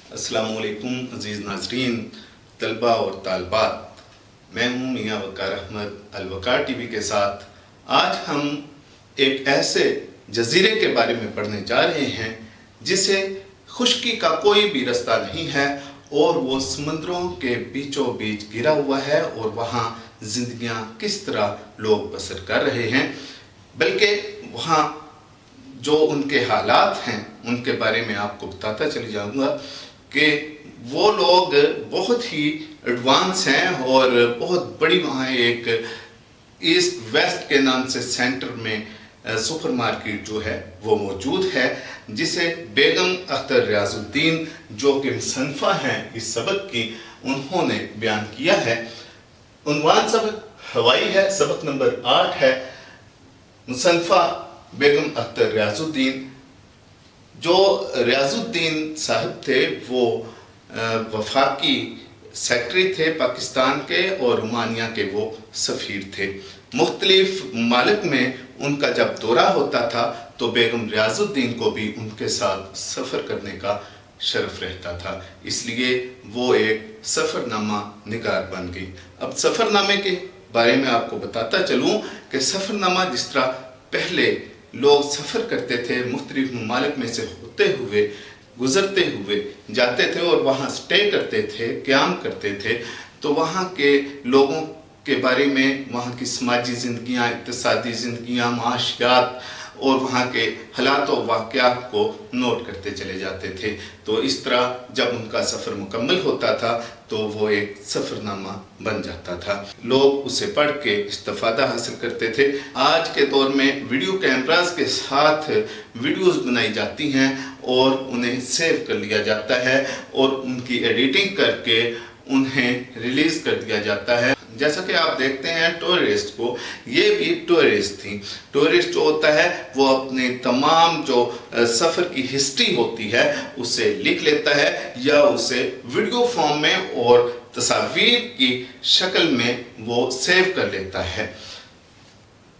अस्सलामुअलैकुम अज़ीज़ नाज़रीन, तलबा और तालबात। मैं हूँ मियाँ वक़ार अहमद अल-वक़ार टीवी के साथ। आज हम एक ऐसे जज़ीरे के बारे में पढ़ने जा रहे हैं जिसे खुश्की का कोई भी रास्ता नहीं है और वो समंदरों के बीचों बीच घिरा हुआ है और वहाँ ज़िंदगियाँ किस तरह लोग बसर कर रहे हैं, बल्कि वहाँ जो उनके हालात हैं उनके बारे में आपको बताता चली जाऊँगा कि वो लोग बहुत ही एडवांस हैं और बहुत बड़ी वहाँ एक ईस्ट वेस्ट के नाम से सेंटर में सुपर मार्केट जो है वो मौजूद है, जिसे बेगम अख्तर रियाजुद्दीन जो कि मुसन्निफ़ा हैं इस सबक की, उन्होंने बयान किया है। उन्वान सबक हवाई है, सबक नंबर 8 है। मुसन्निफ़ा बेगम अख्तर रियाजुद्दीन। जो रियाजुद्दीन साहब थे वो वफाकी सेक्रेटरी थे पाकिस्तान के और रोमानिया के वो सफ़ीर थे। मुख्तलिफ ममालिक में उनका जब दौरा होता था तो बेगम रियाजुद्दीन को भी उनके साथ सफ़र करने का शरफ रहता था, इसलिए वो एक सफ़रनामा निगार बन गई। अब सफ़रनामे के बारे में आपको बताता चलूँ कि सफ़रनामा जिस तरह पहले लोग सफ़र करते थे, मुख्तलिफ ममालिक में से होते हुए गुज़रते हुए जाते थे और वहाँ स्टे करते थे, क़याम करते थे, तो वहाँ के लोगों के बारे में, वहाँ की समाजी ज़िंदगियाँ, इक़्तिसादी ज़िंदगियाँ, माशियात और वहाँ के हालात और वाक़यात को नोट करते चले जाते थे। तो इस तरह जब उनका सफ़र मुकम्मल होता था तो वो एक सफ़रनामा बन जाता था, लोग उसे पढ़ के इस्तिफ़ादा हासिल करते थे। आज के दौर में वीडियो कैमरास के साथ वीडियोज़ बनाई जाती हैं और उन्हें सेव कर लिया जाता है और उनकी एडिटिंग करके उन्हें रिलीज़ कर दिया जाता है। जैसा कि आप देखते हैं टूरिस्ट को, ये भी टूरिस्ट थी। टूरिस्ट जो होता है वो अपने तमाम जो सफ़र की हिस्ट्री होती है उसे लिख लेता है या उसे वीडियो फॉर्म में और तस्वीर की शक्ल में वो सेव कर लेता है।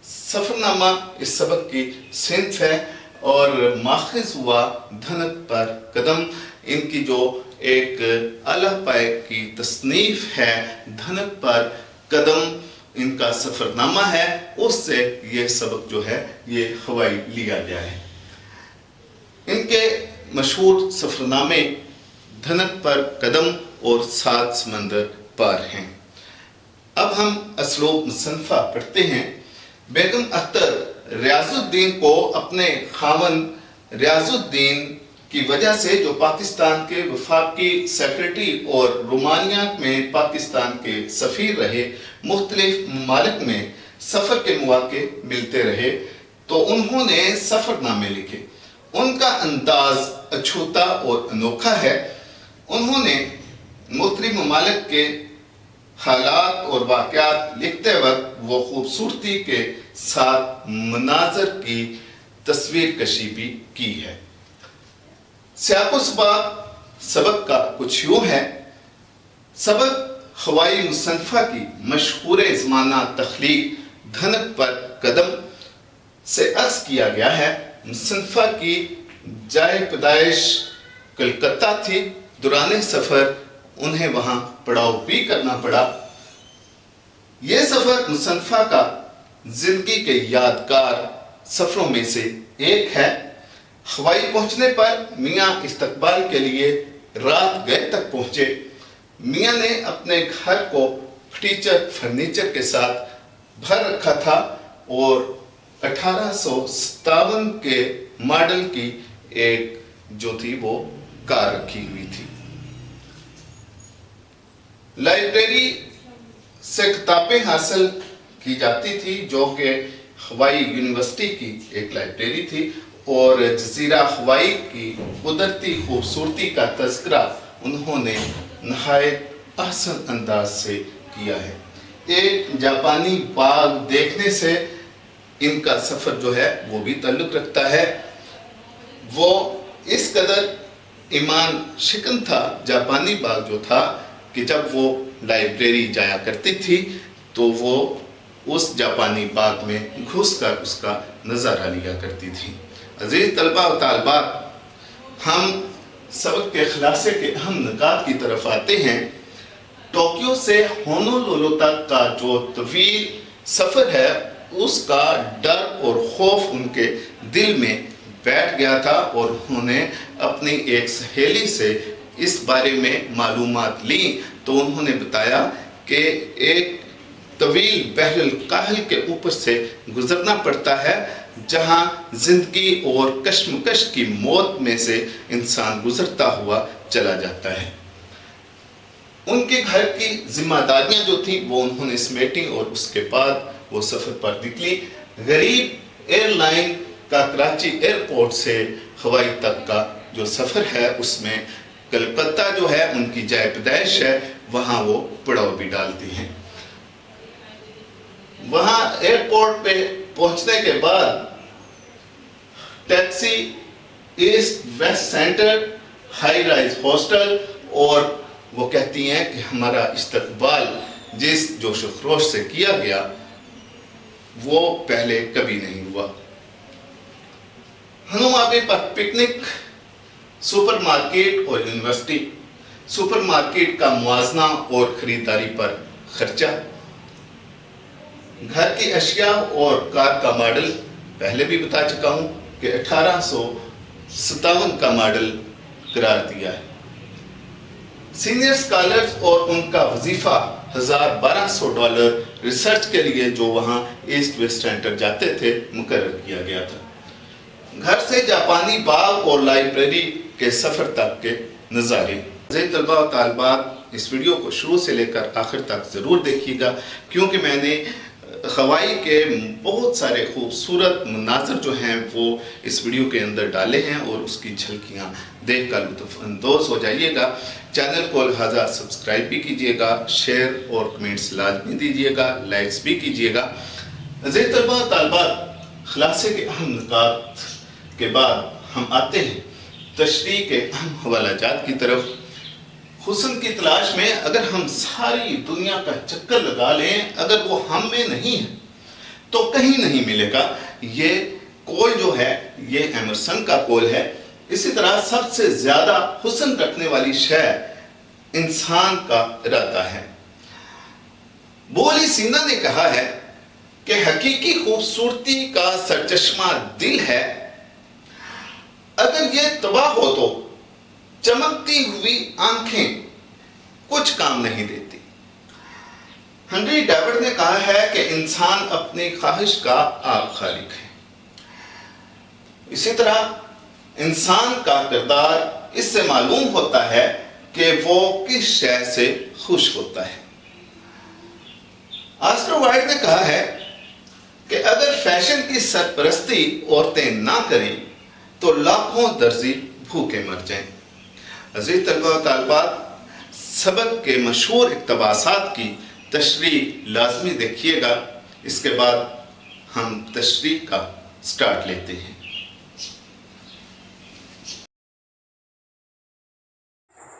सफ़रनामा इस सबक की सिंफ है और माखिज हुआ धनक पर कदम, इनकी जो एक अल्लाह पाक की तसनीफ है, धनक पर कदम इनका सफ़रनामा है, उससे ये सबक जो है ये हवाई लिया गया है। इनके मशहूर सफ़रनामे धनक पर कदम और 7 समंदर पार हैं। अब हम असलूब मुसन्निफ़ा पढ़ते हैं। बेगम अख्तर रियाजुद्दीन को अपने खामन रियाजुद्दीन की वजह से, जो पाकिस्तान के वफाकी सेक्रेटरी और रोमानिया में पाकिस्तान के सफ़ीर रहे, मुख्तलिफ ममालिक में सफ़र के मौके मिलते रहे, तो उन्होंने सफ़रनामे लिखे। उनका अंदाज़ अछूता और अनोखा है। उन्होंने मुख्तलिफ ममालिक के हालात और वाक़यात लिखते वक्त वो खूबसूरती के साथ मनाज़र की तस्वीर कशी भी की है। सियाक़-ओ-सबाक़ सबक का कुछ यूँ है। सबक हवाई मुसन्निफ़ा की मशहूर ज़माना तख्लीक धनक पर कदम से अर्ज़ किया गया है। मुसन्निफ़ा की जाए पैदाइश कलकत्ता थी। दौरान सफ़र उन्हें वहाँ पड़ाव भी करना पड़ा। ये सफ़र मुसन्निफ़ा का ज़िंदगी के यादगार सफ़रों में से एक है। हवाई पहुँचने पर मियाँ इस्तकबाल के लिए रात गए तक पहुँचे। मियाँ ने अपने घर को फर्नीचर के साथ भर रखा था और 1857 के मॉडल की एक जो थी वो कार रखी हुई थी। लाइब्रेरी से किताबें हासिल की जाती थी जो कि हवाई यूनिवर्सिटी की एक लाइब्रेरी थी और जज़ीरा हवाई की कुदरती खूबसूरती का तज़किरा उन्होंने नहायत अहसन अंदाज से किया है। एक जापानी बाग देखने से इनका सफ़र जो है वो भी ताल्लुक़ रखता है। वो इस कदर ईमान शिकन था जापानी बाग जो था कि जब वो लाइब्रेरी जाया करती थी तो वो उस जापानी बाग में घुसकर उसका नज़ारा लिया करती थी। अजीज़ तलबा और तालबात, हम سبق کے خلاصے کے اہم نکات کی طرف آتے ہیں۔ ٹوکیو سے ہونولولو تک کا جو طویل سفر ہے اس کا ڈر اور خوف ان کے دل میں بیٹھ گیا تھا، اور انہوں نے اپنی ایک سہیلی سے اس بارے میں معلومات لیں تو انہوں نے بتایا کہ ایک طویل بحر الکاہل کے اوپر سے گزرنا پڑتا ہے جہاں زندگی اور کشمکش کی موت میں سے انسان گزرتا ہوا چلا جاتا ہے۔ ان کے گھر کی ذمہ داریاں جو تھیں وہ انہوں نے سمیٹیں اور اس کے بعد وہ سفر پر نکلی۔ غریب ایئر لائن کا کراچی ایئرپورٹ سے ہوائی تک کا جو سفر ہے اس میں کلکتہ جو ہے ان کی جائے پیدائش ہے، وہاں وہ پڑاؤ بھی ڈالتی ہیں۔ وہاں ایئرپورٹ پہ پہنچنے کے بعد taxi east west centre high rise hostel, اور وہ کہتی ہیں کہ ہمارا استقبال جس جوش و خروش سے کیا گیا وہ پہلے کبھی نہیں ہوا۔ ہنومابے پر پکنک، سپر مارکیٹ اور یونیورسٹی، سپر مارکیٹ کا موازنہ اور خریداری پر خرچہ، گھر کی اشیاء اور کار کا ماڈل پہلے بھی بتا چکا ہوں کہ 1857 کا ماڈل قرار دیا ہے۔ سینئر اسکالرز اور ان کا وظیفہ $1200 ریسرچ کے لیے جو وہاں ایسٹ ویسٹ سینٹر جاتے تھے مقرر کیا گیا تھا۔ گھر سے جاپانی باغ اور لائبریری کے سفر تک کے نظارے۔ عزیز طلباء و طالبات، اس ویڈیو کو شروع سے لے کر آخر تک ضرور دیکھیے گا، کیونکہ میں نے ہوائی کے بہت سارے خوبصورت مناظر جو ہیں وہ اس ویڈیو کے اندر ڈالے ہیں، اور اس کی جھلکیاں دیکھ کر لطف اندوز ہو جائیے گا۔ چینل کو لہٰذا سبسکرائب بھی کیجیے گا، شیئر اور کمنٹس لازمی دیجیے گا، لائکس بھی کیجیے گا۔ عزیز طلباء و طالبات، خلاصے کے اہم نکات کے بعد ہم آتے ہیں تشریح کے اہم حوالہ جات کی طرف۔ حسن کی تلاش میں اگر ہم ساری دنیا کا چکر لگا لیں، اگر وہ ہم میں نہیں ہے تو کہیں نہیں ملے گا۔ یہ قول جو ہے یہ ایمرسن کا قول ہے۔ اسی طرح سب سے زیادہ حسن رکھنے والی شے انسان کا ارادہ ہے۔ بولی سینا نے کہا ہے کہ حقیقی خوبصورتی کا سرچشمہ دل ہے، اگر یہ تباہ ہو تو چمکتی ہوئی آنکھیں کچھ کام نہیں دیتی۔ ہنری ڈیوڈ نے کہا ہے کہ انسان اپنی خواہش کا آپ خالق ہے۔ اسی طرح انسان کا کردار اس سے معلوم ہوتا ہے کہ وہ کس شے سے خوش ہوتا ہے۔ آسٹر وائلڈ نے کہا ہے کہ اگر فیشن کی سرپرستی عورتیں نہ کریں تو لاکھوں درزی بھوکے مر جائیں۔ عزیز طلباء و طالبات، سبق کے مشہور اقتباسات کی تشریح لازمی دیکھیے گا، اس کے بعد ہم تشریح کا سٹارٹ لیتے ہیں۔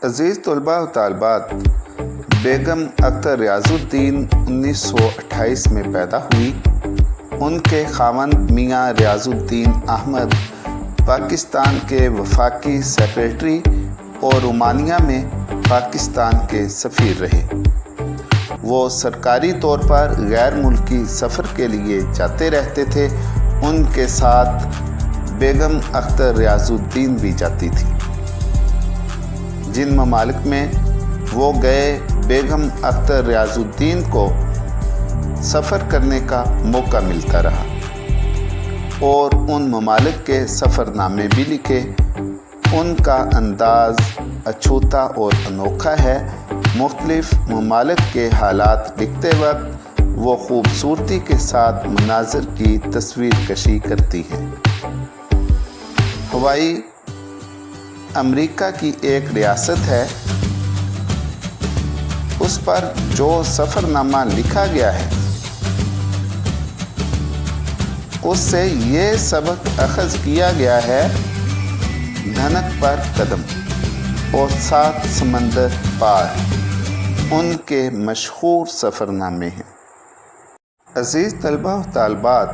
عزیز طلباء و طالبات، بیگم اختر ریاض الدین 1928 میں پیدا ہوئی۔ ان کے خاوند میاں ریاض الدین احمد پاکستان کے وفاقی سیکریٹری اور رومانیہ میں پاکستان کے سفیر رہے۔ وہ سرکاری طور پر غیر ملکی سفر کے لیے جاتے رہتے تھے۔ ان کے ساتھ بیگم اختر ریاض الدین بھی جاتی تھی۔ جن ممالک میں وہ گئے، بیگم اختر ریاض الدین کو سفر کرنے کا موقع ملتا رہا اور ان ممالک کے سفر نامے بھی لکھے۔ ان کا انداز اچھوتا اور انوکھا ہے۔ مختلف ممالک کے حالات لکھتے وقت وہ خوبصورتی کے ساتھ مناظر کی تصویر کشی کرتی ہیں۔ ہوائی امریکہ کی ایک ریاست ہے۔ اس پر جو سفر نامہ لکھا گیا ہے اس سے یہ سبق اخذ کیا گیا ہے: دھنک پر قدم اور 7 سمندر پار ان کے مشہور سفر نامے ہیں۔ عزیز طلباء و طالبات،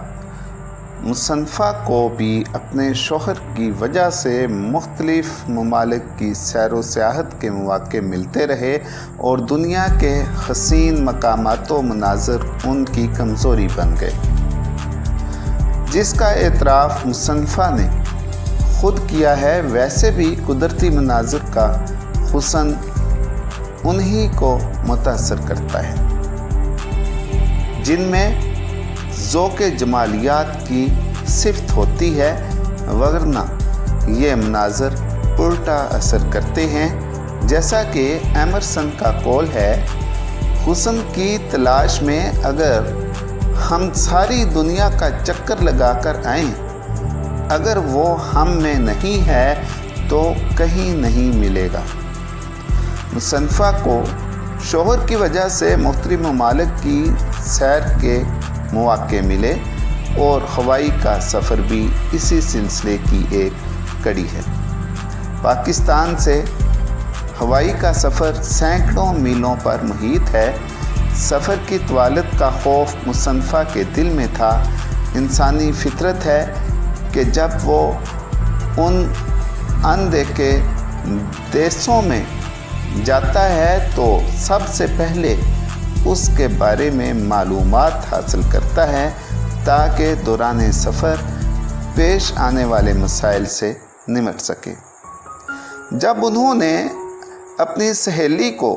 मुसन्फ़ा को भी अपने शौहर की वजह से मुख्तलिफ़ ममालिक की सैर व सियाहत के मौक़े मिलते रहे और दुनिया के हसीन मकामात व मनाज़र उनकी कमज़ोरी बन गए, जिसका एतराफ़ मुसन्फ़ा ने ख़ुद किया है। वैसे भी कुदरती मनाज़र का हुस्न उन्हीं को मुतासर करता है जिनमें ज़ौक़ जमालियात की सिफ़त होती है, वरना ये मनाज़र उल्टा असर करते हैं। जैसा कि एमरसन का कौल है, हुस्न की तलाश में अगर हम सारी दुनिया का चक्कर लगाकर आएं, अगर वो हम में नहीं है तो कहीं नहीं मिलेगा। मुसन्फ़ा को शौहर की वजह से मुख्तलिफ़ ममालिक की सैर के मौक़े मिले और हवाई का सफ़र भी इसी सिलसिले की एक कड़ी है। पाकिस्तान से हवाई का सफ़र सैकड़ों मीलों पर मुहित है। सफ़र की तवालत का खौफ मुसन्फ़ा के दिल में था। इंसानी फितरत है कि जब वो उन अनदेखे देशों में जाता है तो सबसे पहले उसके बारे में मालूमात हासिल करता है ताकि दौरान सफ़र पेश आने वाले मसाइल से निमट सके। जब उन्होंने अपनी सहेली को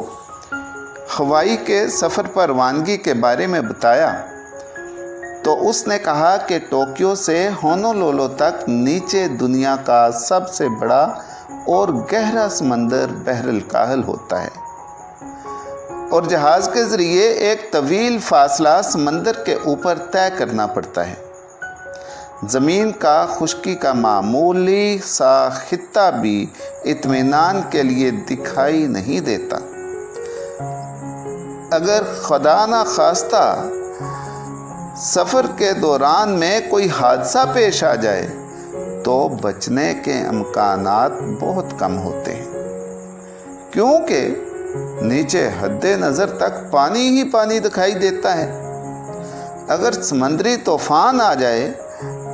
हवाई के सफ़र पर रवानगी के बारे में बताया तो उसने कहा कि टोक्यो से होनोलुलु तक नीचे दुनिया का सबसे बड़ा और गहरा समंदर बहरुल काहल होता है और जहाज़ के ज़रिए एक तवील फासला समंदर के ऊपर तय करना पड़ता है। ज़मीन का खुश्की का मामूली सा खित्ता भी इत्मीनान के लिए दिखाई नहीं देता। अगर खुदा न खास्ता सफ़र के दौरान में कोई हादसा पेश आ जाए तो बचने के इम्कानात बहुत कम होते हैं, क्योंकि नीचे हद्दे नज़र तक पानी ही पानी दिखाई देता है। अगर समुद्री तूफ़ान आ जाए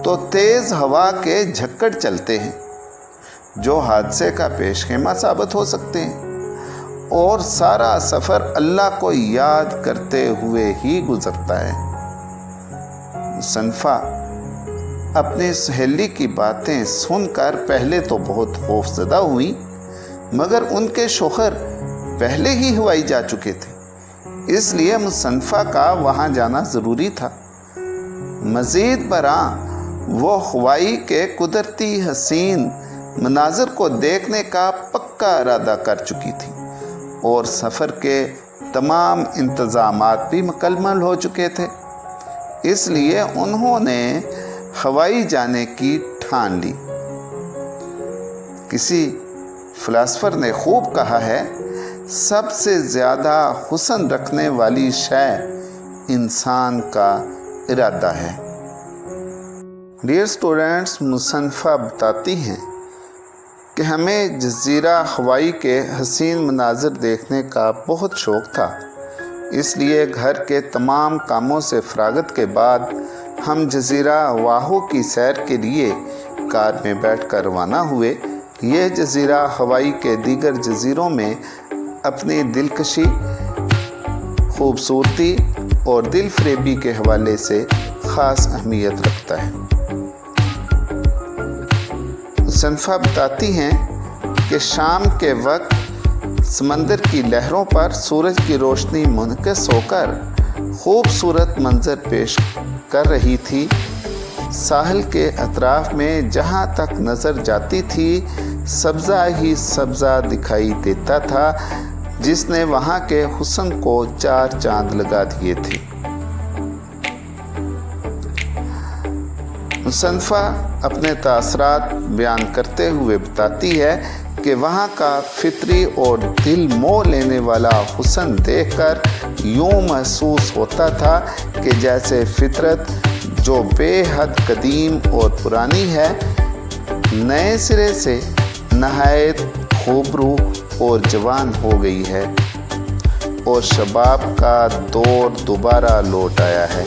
तो तेज़ हवा के झक्कड़ चलते हैं जो हादसे का पेशखेमा साबित हो सकते हैं और सारा सफ़र अल्लाह को याद करते हुए ही गुजरता है। मुसन्फ़ा अपनी सहेली की बातें सुनकर पहले तो बहुत खौफज़दा हुई, मगर उनके शौहर पहले ही हवाई जा चुके थे, इसलिए मुसन्फ़ा का वहाँ जाना ज़रूरी था। मज़ीद बरां वो हवाई के कुदरती हसीन मनाज़र को देखने का पक्का इरादा कर चुकी थी और सफ़र के तमाम इंतज़ामात भी मुकम्मल हो चुके थे, इसलिए उन्होंने हवाई जाने की ठान ली। किसी फ़िलासफ़र ने खूब कहा है, सबसे ज़्यादा हुस्न रखने वाली शय इंसान का इरादा है। डियर स्टूडेंट्स, मुसन्फ़ा बताती हैं कि हमें जज़ीरा हवाई के हसीन मनाज़र देखने का बहुत शौक़ था, इसलिए घर के तमाम कामों से फ़रागत के बाद हम जज़ीरा वाहो की सैर के लिए कार में बैठकर रवाना हुए। ये जज़ीरा हवाई के दीगर जज़ीरों में अपनी दिलकशी, खूबसूरती और दिल फरेबी के हवाले से ख़ास अहमियत रखता है। मुसन्फ़ा बताती हैं कि शाम के वक्त समंदर की लहरों पर सूरज की रोशनी मुनकस होकर खूबसूरत मंजर पेश कर रही थी। साहिल के अतराफ़ में जहाँ तक नज़र जाती थी सब्ज़ा ही सब्ज़ा दिखाई देता था, जिसने वहाँ के हुस्न को चार चांद लगा दिए थे। मुसन्फ़ा अपने तासरात बयान करते हुए बताती है कि वहाँ का फितरी और दिल मोह लेने वाला हुस्न देखकर यूँ महसूस होता था कि जैसे फितरत जो बेहद कदीम और पुरानी है, नए सिरे से नहायत खूबरू और जवान हो गई है और शबाब का दौर दोबारा लौट आया है।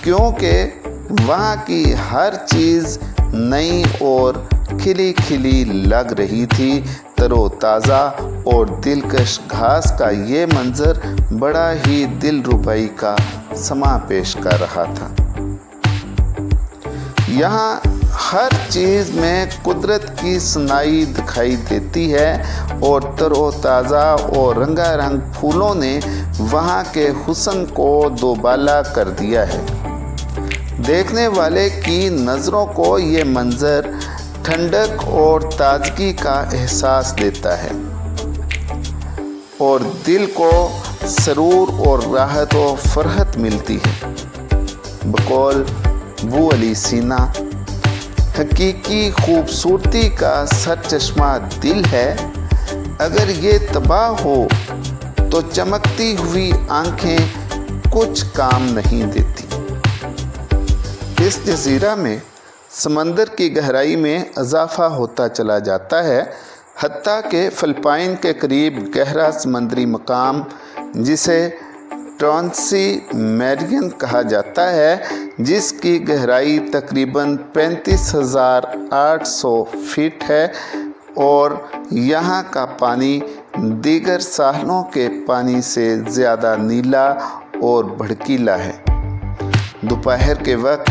क्योंकि वहाँ की हर चीज़ नई और खिली खिली लग रही थी। तरोताज़ा और दिलकश घास का ये मंजर बड़ा ही दिलरुबाई का समा पेश कर रहा था। यहाँ हर चीज़ में कुदरत की सनाई दिखाई देती है और तरोताज़ा और रंगारंग फूलों ने वहाँ के हुस्न को दोबाला कर दिया है। देखने वाले की नज़रों को ये मंजर ठंडक और ताजगी का एहसास देता है और दिल को सरूर और राहत और फरहत मिलती है। बकौल अबू अली सीना, हकीकी खूबसूरती का सरचश्मा दिल है। अगर ये तबाह हो तो चमकती हुई आंखें कुछ काम नहीं देती। इस जजीरा में समंदर की गहराई में इजाफा होता चला जाता है, हत्ता के फिलिपाइन के करीब गहरा समंदरी मकाम जिसे ट्रांसी मैरियन कहा जाता है, जिसकी गहराई तकरीबन 35,800 फीट है और यहाँ का पानी दीगर साहलों के पानी से ज़्यादा नीला और भड़कीला है। दोपहर के वक्त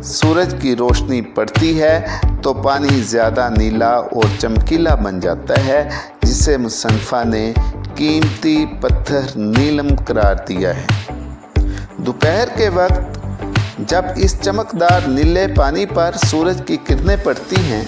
सूरज की रोशनी पड़ती है तो पानी ज़्यादा नीला और चमकीला बन जाता है, जिसे मुसन्निफ़ा ने कीमती पत्थर नीलम करार दिया है। दोपहर के वक्त जब इस चमकदार नीले पानी पर सूरज की किरणें पड़ती हैं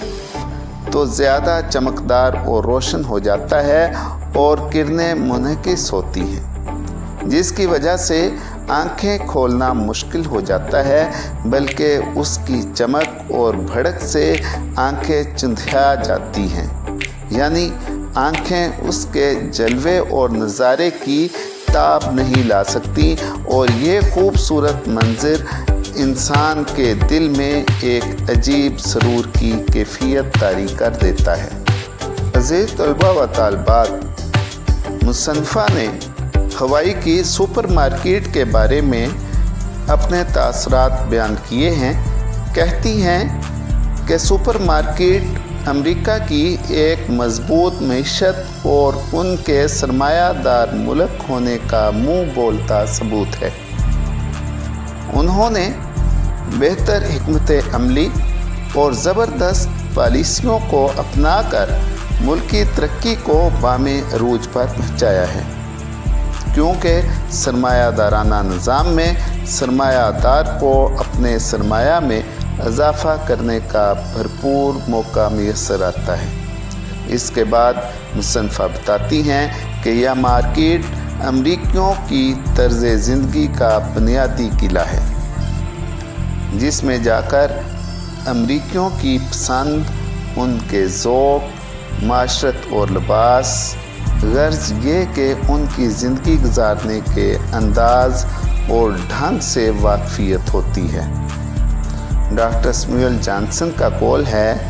तो ज़्यादा चमकदार और रोशन हो जाता है और किरणें मुनहकिस होती हैं, जिसकी वजह से आंखें खोलना मुश्किल हो जाता है, बल्कि उसकी चमक और भड़क से आंखें चुंधिया जाती हैं। यानी आंखें उसके जलवे और नज़ारे की ताब नहीं ला सकती और ये खूबसूरत मंजर इंसान के दिल में एक अजीब सरूर की कैफियत तारी कर देता है। अज़ीज़ तलबा व तालिबात, मुसन्निफ़ा ने हवाई की सुपर मार्केट के बारे में अपने तासरात बयान किए हैं। कहती हैं कि सुपर मार्केट अमेरिका की एक मजबूत मईशत और उनके सरमायादार मुल्क होने का मुंह बोलता सबूत है। उन्होंने बेहतर हिकमत अमली और ज़बरदस्त पॉलिसियों को अपनाकर मुल्क की तरक्की को बामे अरूज पर पहुँचाया है, क्योंकि सरमायादाराना निज़ाम में सरमायादार को अपने सरमाया में इजाफ़ा करने का भरपूर मौका मैसर आता है। इसके बाद मुसन्निफ़ा बताती हैं कि यह मार्केट अमरीकियों की तर्ज़ ज़िंदगी का बुनियादी किला है, जिसमें जाकर अमरीकियों की पसंद, उनके ज़ौक़, माशरत और लिबास, गर्ज ये कि उनकी ज़िंदगी गुजारने के अंदाज़ और ढंग से वाक़फ़ियत होती है। डॉक्टर सैमुअल जॉनसन का कौल है,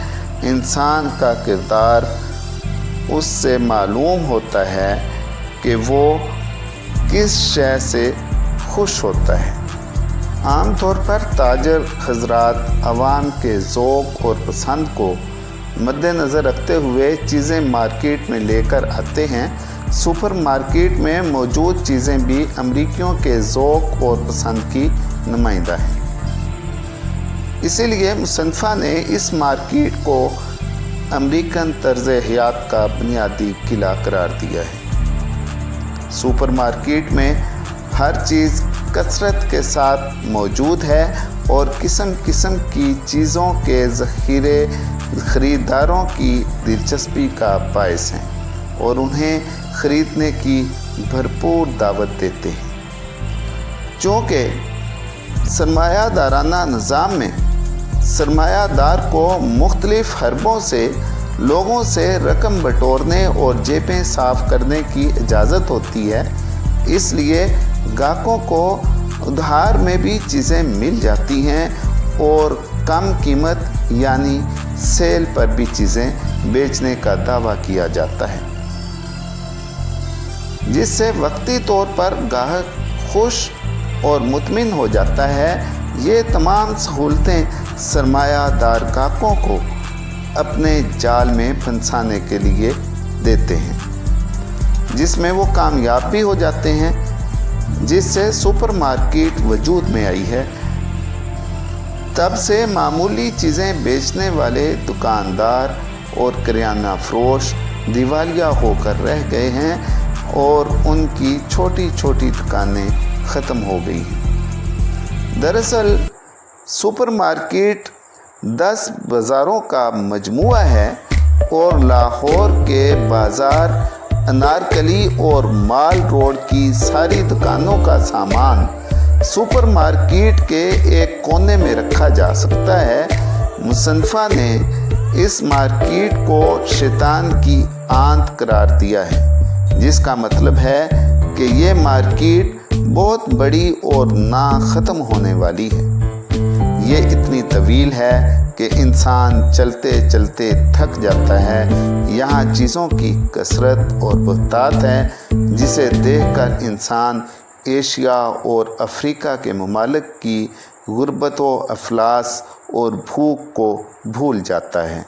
इंसान का किरदार उससे मालूम होता है कि वो किस शय से खुश होता है। आम तौर पर ताजर हज़रात अवाम के ज़ौक़ और पसंद को मद्देनज़र रखते हुए चीज़ें मार्केट में लेकर आते हैं। सुपर मार्केट में मौजूद चीज़ें भी अमरीकियों के ज़ौक़ और पसंद की नुमाइंदा हैं। इसीलिए मुसन्निफ़ा ने इस मार्केट को अमरीकन तर्ज़ हयात का बुनियादी किला करार दिया है। सुपर मार्केट में हर चीज़ कसरत के साथ मौजूद है और किस्म किस्म की चीज़ों के ज़ख़ीरे ख़रीदारों की दिलचस्पी का बायस हैं और उन्हें ख़रीदने की भरपूर दावत देते हैं। चूँकि सरमायादाराना निज़ाम में सरमायादार को मुख्तलिफ़ हरबों से लोगों से रकम बटोरने और जेबें साफ़ करने की इजाज़त होती है, इसलिए ग्राहकों को उधार में भी चीज़ें मिल जाती हैं और कम कीमत यानी सेल पर भी चीज़ें बेचने का दावा किया जाता है, जिससे वक्ती तौर पर ग्राहक खुश اور مطمئن ہو جاتا ہے۔ یہ تمام سہولتیں سرمایہ دار گاہکوں کو اپنے جال میں پھنسانے کے لیے دیتے ہیں، جس میں وہ کامیاب بھی ہو جاتے ہیں، جس سے سپر مارکیٹ وجود میں آئی ہے۔ تب سے معمولی چیزیں بیچنے والے دکاندار اور کریانہ فروش دیوالیہ ہو کر رہ گئے ہیں اور ان کی چھوٹی چھوٹی دکانیں ختم ہو گئی ہیں۔ دراصل سپر مارکیٹ 10 بازاروں کا مجموعہ ہے اور لاہور کے بازار انارکلی اور مال روڈ کی ساری دکانوں کا سامان سپر مارکیٹ کے ایک کونے میں رکھا جا سکتا ہے۔ مصنفہ نے اس مارکیٹ کو شیطان کی آنت قرار دیا ہے، جس کا مطلب ہے کہ یہ مارکیٹ بہت بڑی اور نہ ختم ہونے والی ہے۔ یہ اتنی طویل ہے کہ انسان چلتے چلتے تھک جاتا ہے۔ یہاں چیزوں کی کثرت اور بہتات ہے، جسے دیکھ کر انسان ایشیا اور افریقہ کے ممالک کی غربت و افلاس اور بھوک کو بھول جاتا ہے۔